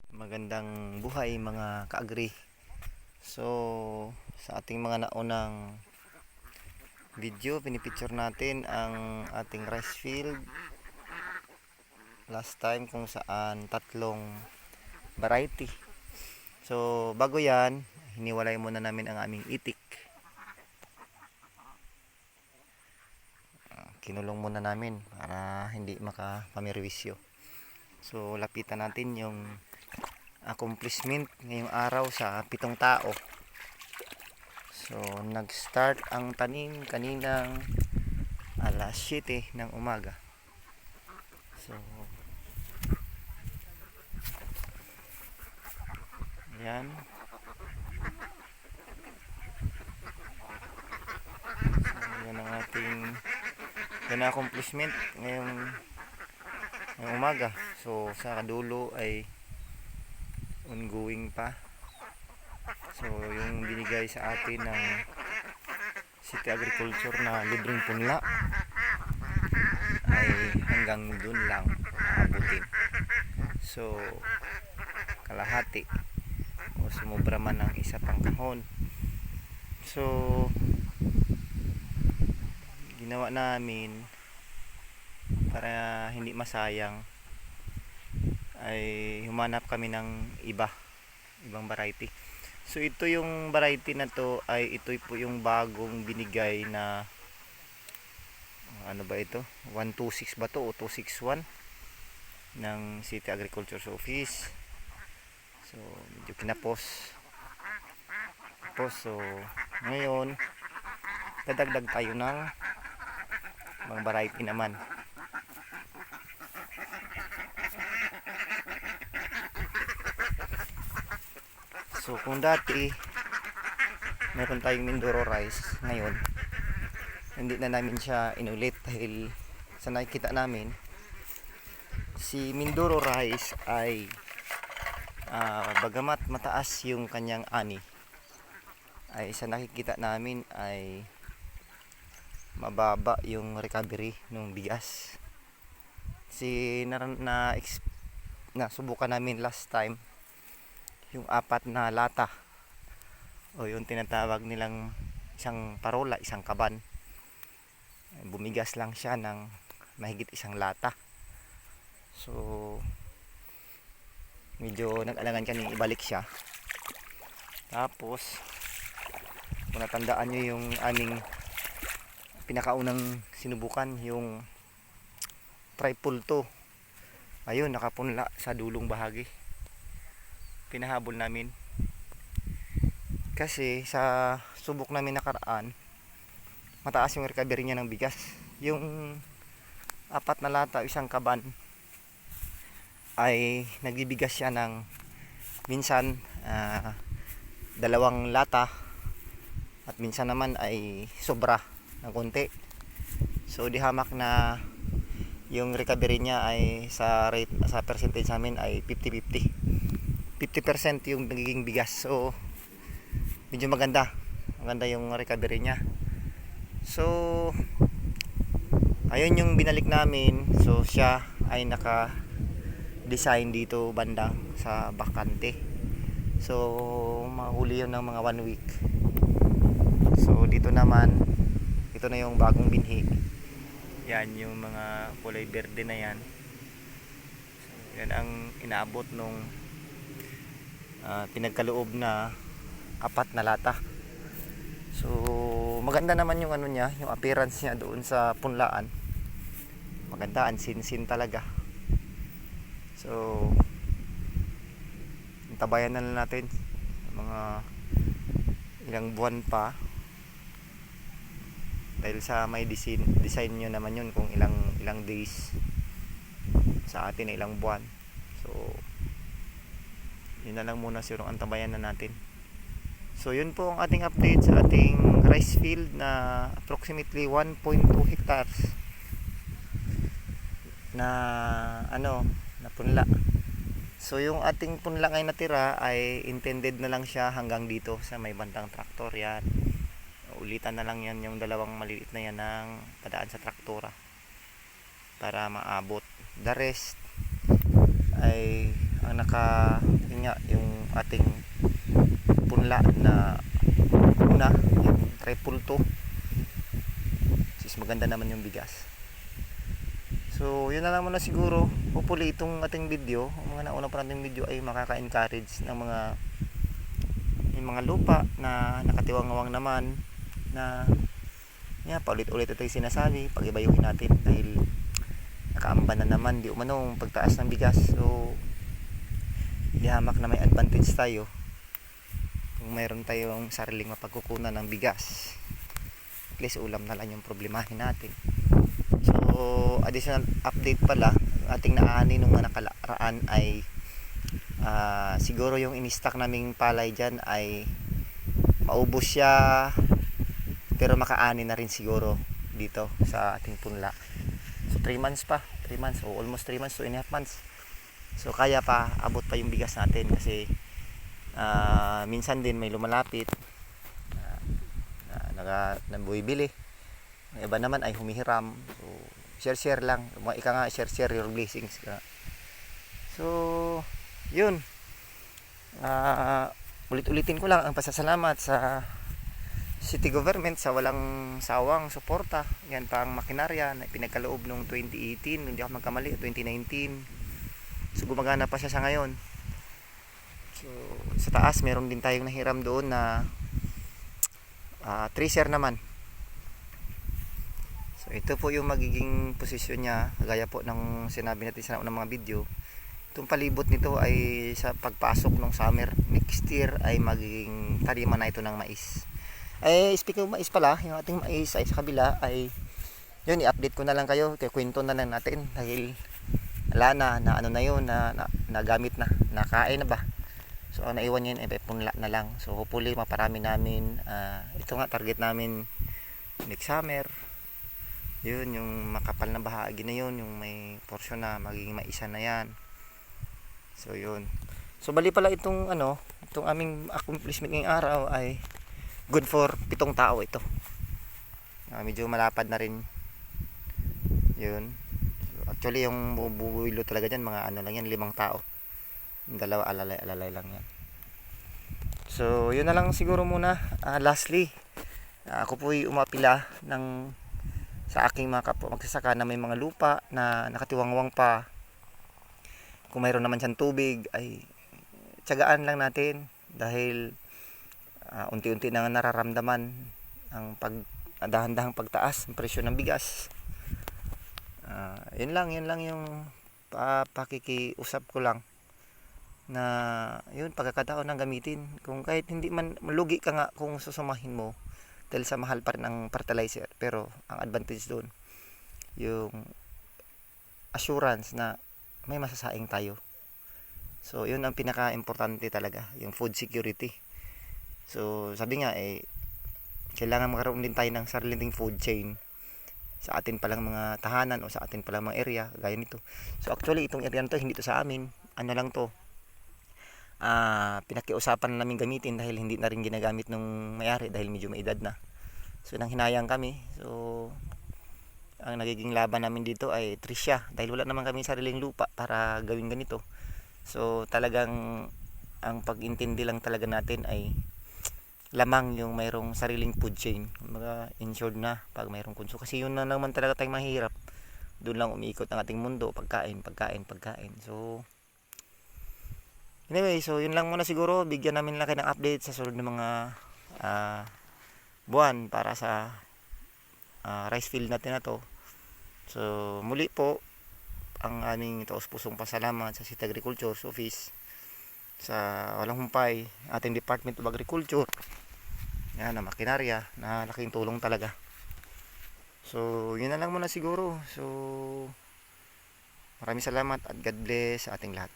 Magandang buhay mga ka-agri. So, sa ating mga naunang video, pinipicture natin ang ating rice field. Last time kung saan tatlong variety. So, bago yan, hiniwalay muna namin ang aming itik. Kinulong muna namin para hindi makapamirwisyo. So, lapitan natin yung accomplishment ngayong araw sa 7 tao. So, nag-start ang tanim kaninang alas 7 ng umaga. So, yan. So, yan ang ating accomplishment ngayong umaga. So, sa kadulo ay ongoing pa. So, yung binigay sa atin ng City Agriculture na libreng punla ay hanggang dun lang aabutin. So, kalahati o sumobra man ng isa pang kahon. So, ginawa namin para hindi masayang ay humanap kami ng ibang variety. So ito yung variety na to ay ito po yung bagong binigay na ano ba ito? 126 ba to o 261 ng City Agriculture Office. So medyo kinapos. So ngayon dadagdag tayo ng mga variety naman. So kung dati meron tayong Mindoro rice, ngayon hindi na namin siya inulit dahil sa nakikita namin si Mindoro rice ay bagamat mataas yung kanyang ani, ay sa nakikita namin ay mababa yung recovery ng bigas. Subukan namin last time yung 4 na lata o yung tinatawag nilang isang parola, isang kaban. Bumigas lang siya ng mahigit 1 lata. So medyo nag-alangan kami ibalik siya. Tapos kung natandaan nyo yung aming pinakaunang sinubukan, yung triple to, ayun nakapunla sa dulong bahagi. Pinahabol namin kasi sa subok namin nakaraan mataas yung recovery niya ng bigas. Yung 4 na lata, isang kaban ay nagbibigas siya ng minsan 2 lata at minsan naman ay sobra ng konti. So di hamak na yung recovery niya ay sa percentage namin ay 50% yung nagiging bigas. So medyo maganda yung recovery niya. So ayun yung binalik namin. So siya ay naka design dito banda sa bakante. So mahuli yun ng mga 1 week. So dito naman, ito na yung bagong binhi. Yan yung mga kulay berde na yan. So, yan ang inaabot nung pinagkaloob na 4 na lata. So maganda naman yung ano niya, yung appearance niya doon sa punlaan. Maganda, ansin-sin talaga. So tabayan na lang natin mga ilang buwan pa, dahil sa may design nyo naman yun kung ilang days, sa atin ilang buwan. So yun na lang muna siguro ang tabayan na natin. So yun po ang ating update sa ating rice field na approximately 1.2 hectares na punla. So yung ating punla ngayon natira ay intended na lang siya hanggang dito sa may bandang traktor. Yan, ulitan na lang yan yung 2 maliit na yan ng padaan sa traktora para maabot. The rest ay ang ating punla na una, yung triple 2. Sis maganda naman yung bigas. So yun na lang muna siguro. Hopefully itong ating video, ang mga nauna pa nating video ay makaka-encourage ng mga lupa na nakatiwang-wang naman na paulit-ulit ito yung sinasabi, pag-ibayuhin natin dahil nakaamban na naman di umanong pagtaas ng bigas. So di hamak na may advantage tayo kung mayroon tayong sariling mapagkukunan ng bigas. At least ulam na lang yung problemahin natin. So additional update pala, ating naani nung mga nakaraan ay siguro yung in-stock naming palay dyan ay maubos siya, pero makaani na rin siguro dito sa ating punla. So 3 months pa, 3 months o almost 3 months, 2.5 months. So kaya pa, abot pa yung bigas natin kasi minsan din may lumalapit na bumibili. Ang iba naman ay humihiram. So share lang, ika nga share your blessings ka. So yun, ulit-ulitin ko lang ang pasasalamat sa city government sa walang sawang suporta. Yan pa ang makinarya na pinagkaloob noong 2018, hindi ako magkamali, 2019. So gumagana pa siya sa ngayon. So sa taas meron din tayong nahiram doon na tracer naman. So ito po yung magiging posisyon niya, gaya po ng sinabi natin sa unang mga video. Itong palibot nito ay sa pagpasok ng summer next year ay magiging taniman na ito ng mais. Speaking of mais pala, yung ating mais ay sa kabila ay yun, i-update ko na lang kayo, kwento na lang natin dahil wala na ano na yun, nagamit na, nakain na ba. So ang naiwan yun ay punla na lang. So hopefully maparami namin, ito nga target namin next summer. Yun, yung makapal na bahagi na yun, yung may portion na magiging maisa na yan. So yun. So bali pala itong aming accomplishment ngayong araw ay good for 7 tao ito. Medyo malapad na rin. Yun. So, actually yung bubuilo talaga diyan mga lang yan, 5 tao. Yung dalawa alalay lang yan. So yun na lang siguro muna. Lastly, ako po ay umapila sa aking mga kapwa magsasaka na may mga lupa na nakatiwangwang pa. Kung mayroon naman siyang tubig ay tiyagaan lang natin dahil unti-unti na nararamdaman ang dahan-dahang pagtaas ng presyo ng bigas. Yun lang yung pakikiusap ko lang na yun, pagkakataon ng gamitin. Kung kahit hindi man malugi ka nga kung susumahin mo dahil sa mahal pa rin ang fertilizer, pero ang advantage doon yung assurance na may masasaing tayo. So yun ang pinaka-importante talaga, yung food security. So sabi nga kailangan magkaroon din tayo ng sariling food chain sa atin palang mga tahanan o sa atin palang mga area gaya nito. So actually itong area na to, hindi to sa amin, lang to, pinakiusapan na namin gamitin dahil hindi na rin ginagamit nung may-ari dahil medyo may edad na. So nang hinayang kami, so ang nagiging laban namin dito ay trisya dahil wala naman kami sariling lupa para gawin ganito. So talagang ang pag-intindi lang talaga natin ay lamang yung mayroong sariling food chain, mga insured na pag mayroong kunso, kasi yun na naman talaga tayong mahirap. Doon lang umiikot ang ating mundo, pagkain. So anyway, so yun lang muna siguro. Bigyan namin lang kayo ng update sa sunod ng mga buwan para sa rice field natin na to. So muli po ang aming taos-pusong pasalamat sa City Agriculture Office, sa walang humpay ating Department of Agriculture, yan na makinarya na laking tulong talaga. So yun na lang muna siguro. So maraming salamat at God bless sa ating lahat.